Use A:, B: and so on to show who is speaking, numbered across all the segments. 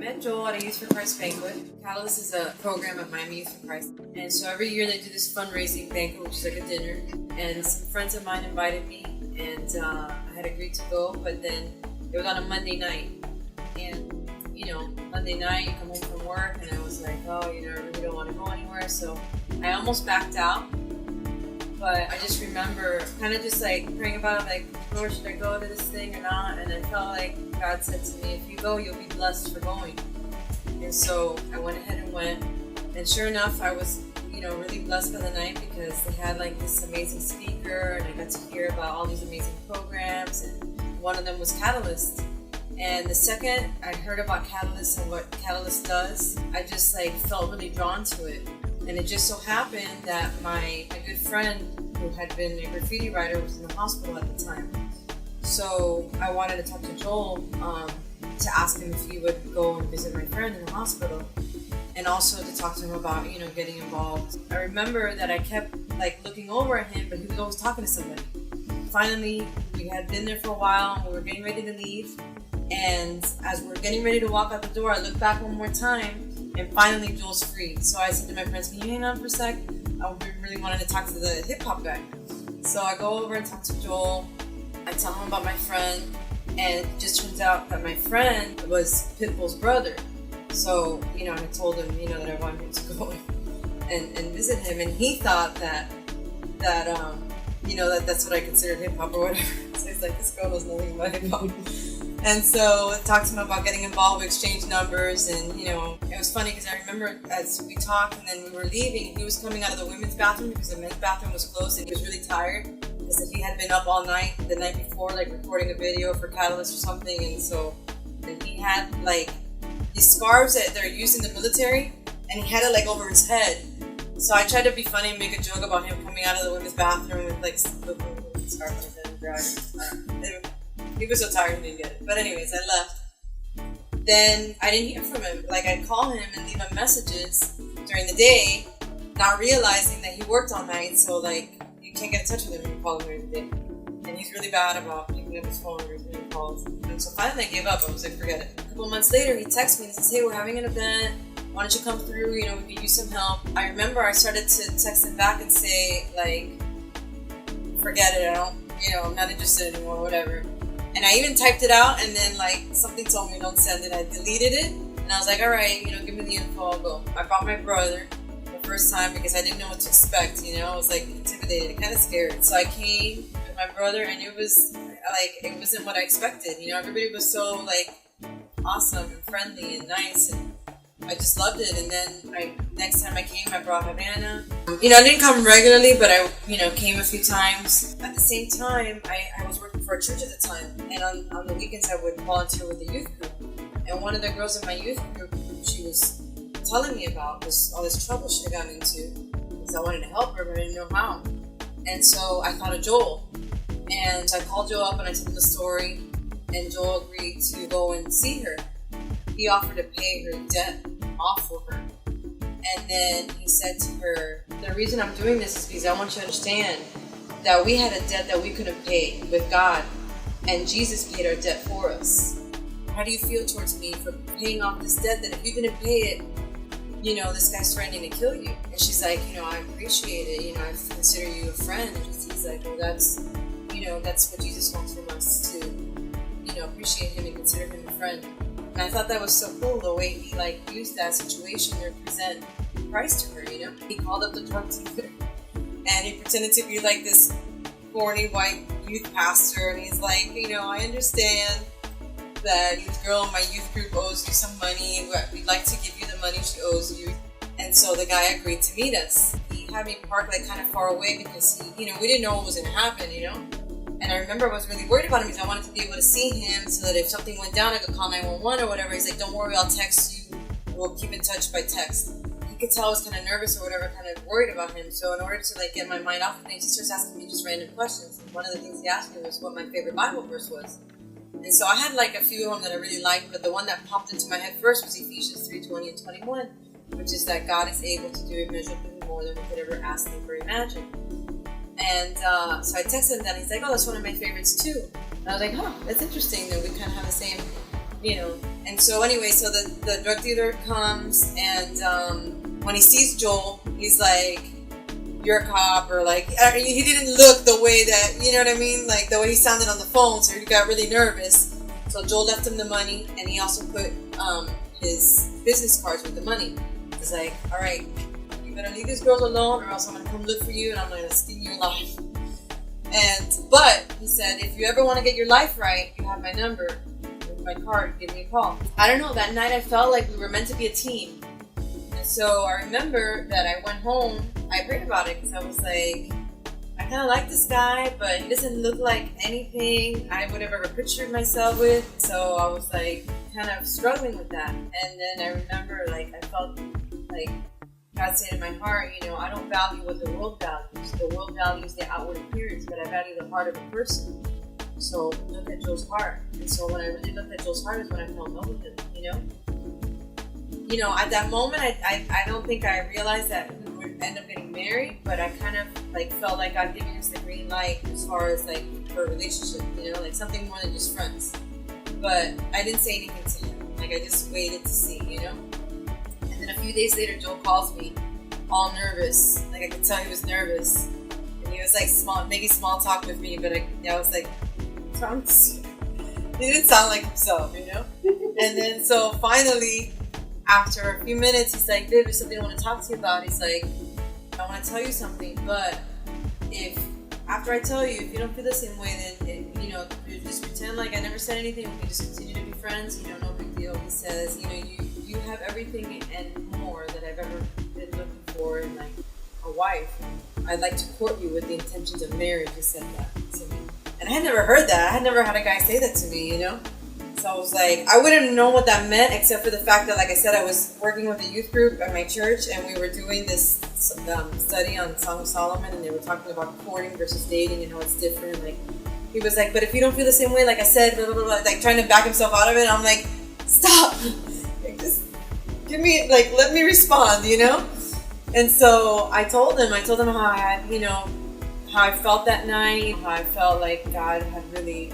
A: met Joel at a Youth for Christ banquet. Catalyst is a program at Miami Youth for Christ. And so every year they do this fundraising banquet, which is like a dinner. And some friends of mine invited me, and I had agreed to go, but then it was on a Monday night. And, Monday night, you come home from work, and I was like, I really don't want to go anywhere. So I almost backed out. But I just remember kind of just like praying about it, like, Lord, should I go to this thing or not? And I felt like God said to me, if you go, you'll be blessed for going. And so I went ahead and went. And sure enough, I was, really blessed by the night because they had like this amazing speaker, and I got to hear about all these amazing programs. And one of them was Catalyst. And the second I heard about Catalyst and what Catalyst does, I just like felt really drawn to it. And it just so happened that my good friend who had been a graffiti writer was in the hospital at the time. So I wanted to talk to Joel to ask him if he would go and visit my friend in the hospital, and also to talk to him about, getting involved. I remember that I kept like looking over at him, but he was always talking to somebody. Finally, we had been there for a while, and we were getting ready to leave. And as we were getting ready to walk out the door, I looked back one more time. And finally, Joel's free. So I said to my friends, can you hang on for a sec? I really wanted to talk to the hip-hop guy. So I go over and talk to Joel. I tell him about my friend. And it just turns out that my friend was Pitbull's brother. So, I told him, that I wanted him to go and visit him. And he thought that that's what I considered hip-hop or whatever. So he's like, this girl knows nothing about hip-hop. And so I talked to him about getting involved, we exchanged numbers, and it was funny because I remember as we talked and then we were leaving, and he was coming out of the women's bathroom because the men's bathroom was closed, and he was really tired because he had been up all night the night before, like recording a video for Catalyst or something. And so he had like these scarves that they're used in the military, and he had it like over his head. So I tried to be funny and make a joke about him coming out of the women's bathroom with like the scarf on his head and dragging. He was so tired he didn't get it. But anyways, I left. Then I didn't hear from him. Like, I'd call him and leave him messages during the day, not realizing that he worked all night. So, like, you can't get in touch with him when you call him during the day. And he's really bad about picking up his phone or returning calls. And so finally I gave up. I was like, forget it. A couple months later, he texts me and says, hey, we're having an event. Why don't you come through? We could use some help. I remember I started to text him back and say, like, forget it. I'm not interested anymore, whatever. And I even typed it out, and then like something told me don't send it. I deleted it, and I was like, all right, give me the info, I'll go. I brought my brother the first time because I didn't know what to expect, I was like intimidated, kind of scared. So I came with my brother, and it was like, it wasn't what I expected. Everybody was so like awesome and friendly and nice, and I just loved it. And then next time I came, I brought Havana. I didn't come regularly, but I, came a few times. At the same time, I was working for a church at the time, and on the weekends I would volunteer with the youth group. And one of the girls in my youth group, she was telling me about all this trouble she had gotten into, because I wanted to help her, but I didn't know how. And so I thought of Joel, and I called Joel up and I told him the story, and Joel agreed to go and see her. He offered to pay her debt off for her. And then he said to her, the reason I'm doing this is because I want you to understand that we had a debt that we couldn't pay with God, and Jesus paid our debt for us. How do you feel towards me for paying off this debt that if you didn't pay it, this guy's threatening to kill you? And she's like, I appreciate it. I consider you a friend. And he's like, well, that's what Jesus wants from us, to, appreciate him and consider him a friend. And I thought that was so cool, the way he used that situation to present Christ to her, He called up the drug dealer, and he pretended to be like this corny white youth pastor, and he's like, I understand that this girl in my youth group owes you some money. We'd like to give you the money she owes you. And so the guy agreed to meet us. He had me parked kind of far away because we didn't know what was going to happen, And I remember I was really worried about him because I wanted to be able to see him so that if something went down, I could call 911 or whatever. He's like, don't worry, I'll text you. We'll keep in touch by text. He could tell I was kind of nervous or whatever, kind of worried about him. So in order to get my mind off of things, he starts asking me just random questions. And one of the things he asked me was what my favorite Bible verse was. And so I had a few of them that I really liked, but the one that popped into my head first was Ephesians 3:20 and 21, which is that God is able to do immeasurably more than we could ever ask, think, or imagine. And so I texted him that, and he's like, oh, that's one of my favorites too. And I was like, that's interesting that we kind of have the same And so anyway, so the drug dealer comes, and when he sees Joel, he's like, "You're a cop," or like, he didn't look the way that, you know what I mean? Like the way he sounded on the phone, so he got really nervous. So Joel left him the money, and he also put his business cards with the money. He's like, "All right, you better leave these girls alone, or else I'm gonna come look for you, and I'm gonna skin your life." But he said, "If you ever want to get your life right, you have my number, with my card. Give me a call." I don't know. That night I felt like we were meant to be a team, and so I remember that I went home. I prayed about it because I was like, I kind of like this guy, but he doesn't look like anything I would have ever pictured myself with. So I was like, kind of struggling with that. And then I remember, like, I felt like God said in my heart, I don't value what the world values. The world values the outward appearance, but I value the heart of a person. So look at Joel's heart. And so when I really looked at Joel's heart is when I fell in love with him, At that moment, I don't think I realized that we would end up getting married, but I kind of like felt like God giving us the green light as far as like for a relationship, like something more than just friends. But I didn't say anything to him. Like I just waited to see, And then a few days later, Joel calls me, all nervous. Like I could tell he was nervous, and he was like making small talk with me. But I was like, he didn't sound like himself, And then so finally, after a few minutes, he's like, "Viv, there's something I want to talk to you about." He's like, "I want to tell you something, but if after I tell you, if you don't feel the same way, then you just pretend like I never said anything. We can just continue to be friends. No big deal." He says, you have everything and more that I've ever been looking for in like a wife. I'd like to court you with the intentions of marriage." He said that to me, and I had never heard that. I had never had a guy say that to me, So I was like, I wouldn't know what that meant except for the fact that, like I said, I was working with a youth group at my church, and we were doing this study on Song of Solomon, and they were talking about courting versus dating and how it's different. Like, he was like, "But if you don't feel the same way, like I said, blah, blah, blah," like trying to back himself out of it. I'm like, stop. Like, just give me, like, let me respond, And so I told him how I had, how I felt that night, how I felt like God had really,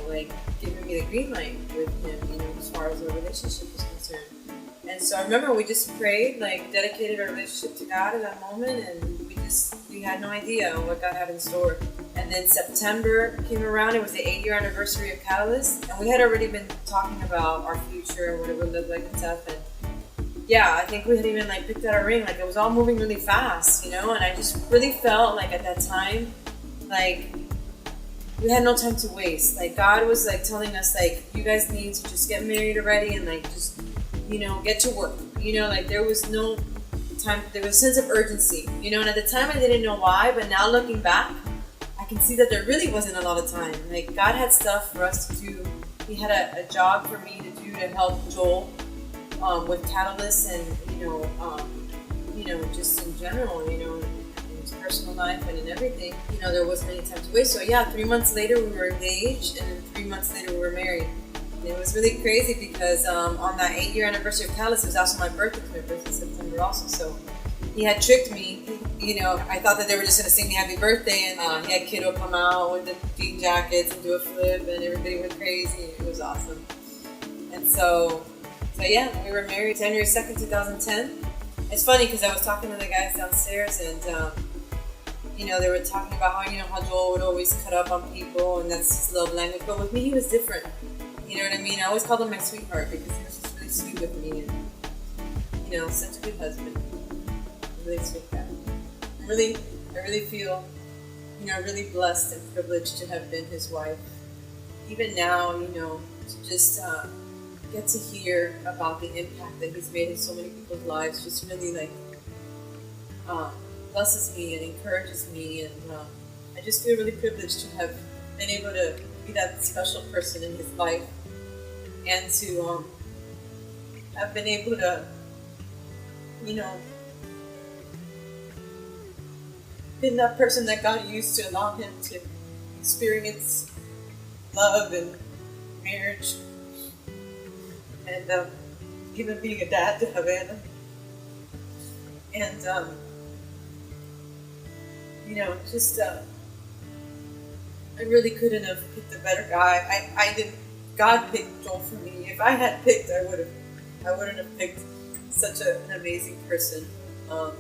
A: like, giving me the green light with him, as far as our relationship was concerned. And so I remember we just prayed, like dedicated our relationship to God in that moment, and we had no idea what God had in store. And then September came around. It was the 8-year anniversary of Catalyst, and we had already been talking about our future and what it would look like and stuff. And yeah, I think we had even like picked out a ring. Like it was all moving really fast, and I just really felt like at that time, like we had no time to waste. Like God was like telling us, like, you guys need to just get married already and like just, get to work. Like there was no time, there was a sense of urgency, and at the time I didn't know why, but now looking back, I can see that there really wasn't a lot of time. Like God had stuff for us to do. He had a job for me to do to help Joel with Catalyst and, just in general, in his personal life and in everything. There wasn't any time to waste. So yeah, 3 months later we were engaged, and then 3 months later we were married. And it was really crazy because on that 8-year anniversary of Catalyst, it was also my birthday, because my birthday in September also. So he had tricked me. I thought that they were just going to sing me happy birthday, and he had Kiddo come out with the jean jackets and do a flip, and everybody went crazy. It was awesome. And so yeah, we were married January 2nd, 2010. It's funny because I was talking to the guys downstairs, and they were talking about how Joel would always cut up on people, and that's his love language. But with me, he was different. You know what I mean? I always called him my sweetheart because he was just really sweet with me, and such a good husband, really sweet guy. I really feel, really blessed and privileged to have been his wife. Even now, to just get to hear about the impact that he's made in so many people's lives just really blesses me and encourages me, and I just feel really privileged to have been able to be that special person in his life, and to have been able to been that person that God used to allow him to experience love and marriage, and even being a dad to Havana. And I really couldn't have picked a better guy. I God picked Joel for me. If I had picked, I wouldn't have picked such an amazing person. Of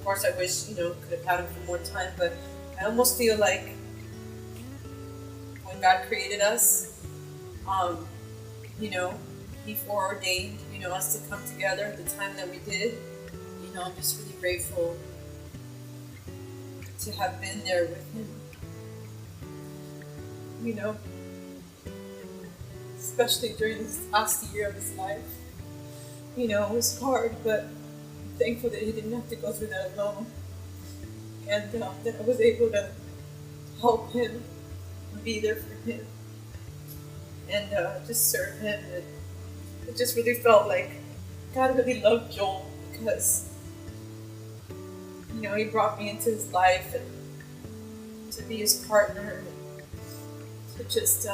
A: course, I wish, could have had him for more time, but I almost feel like when God created us, He foreordained, us to come together at the time that we did. I'm just really grateful to have been there with him. Especially during this last year of his life. It was hard, but I'm thankful that he didn't have to go through that alone. And that I was able to help him and be there for him. And just serve him. And it just really felt like God really loved Joel because, he brought me into his life and to be his partner and to just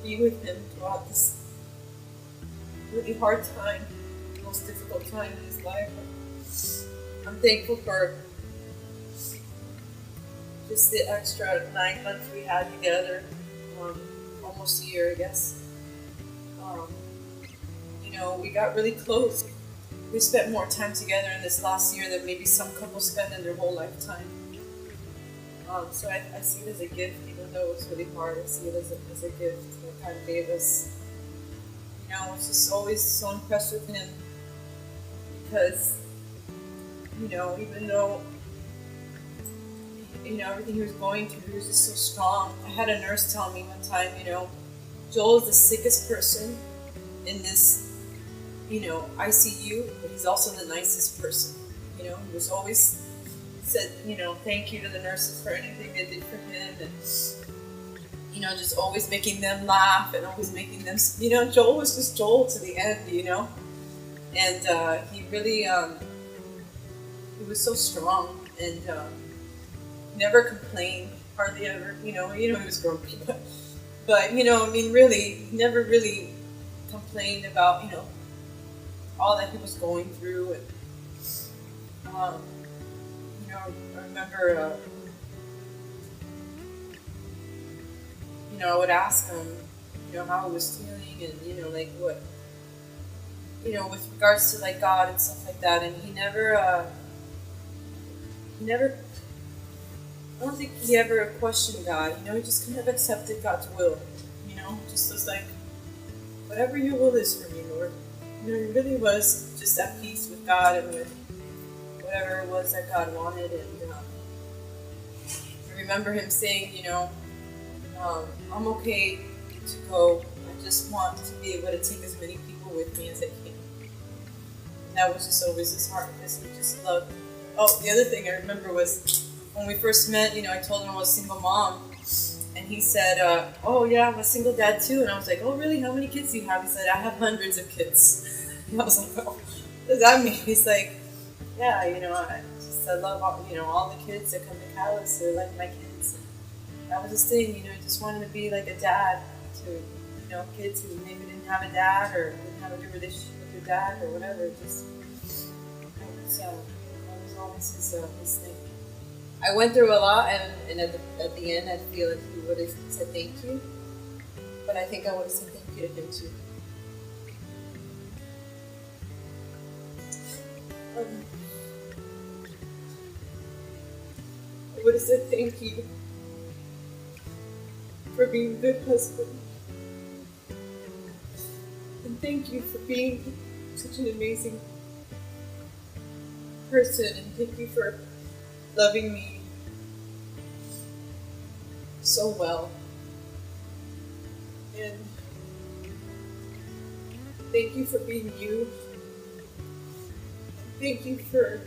A: be with him throughout this really hard time, the most difficult time in his life. I'm thankful for just the extra 9 months we had together, almost a year, I guess. We got really close. We spent more time together in this last year than maybe some couples spend in their whole lifetime. So I see it as a gift, even though it was really hard. I see it as a gift that God gave us. I was just always so impressed with him because, even though, everything he was going through, he was just so strong. I had a nurse tell me one time, Joel is the sickest person in this, ICU, but he's also the nicest person. He was always said, thank you to the nurses for anything they did for him, and just always making them laugh and always making them, Joel was just Joel to the end, and he really, he was so strong and never complained, hardly ever, he was grumpy, but really, never really complained about, all that he was going through, and I remember, I would ask him, how he was feeling, and like what, with regards to like God and stuff like that, and he never, I don't think he ever questioned God. He just kind of accepted God's will. Just was like, whatever your will is for me, Lord. He really was just at peace with God and with whatever it was that God wanted. And I remember him saying, I'm okay to go. I just want to be able to take as many people with me as I can. And that was just always his heart, because he just loved. Oh, the other thing I remember was when we first met, I told him I was a single mom. And he said, oh yeah, I'm a single dad too. And I was like, oh really, how many kids do you have? He said, I have hundreds of kids. And I was like, oh, what does that mean? He's like, yeah, I love all the kids that come to Calais. They're like my kids. And that was his thing, I just wanted to be like a dad to, kids who maybe didn't have a dad or didn't have a good relationship with their dad or whatever. Just, that was always his thing. I went through a lot, and at the end, I feel like he would have said thank you. But I think I would have said thank you to him too. I would have said thank you for being a good husband. And thank you for being such an amazing person. And thank you for loving me so well. And thank you for being you. And thank you for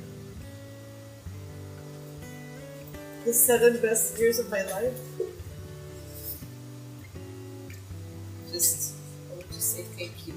A: the 7 best years of my life. I would just say thank you.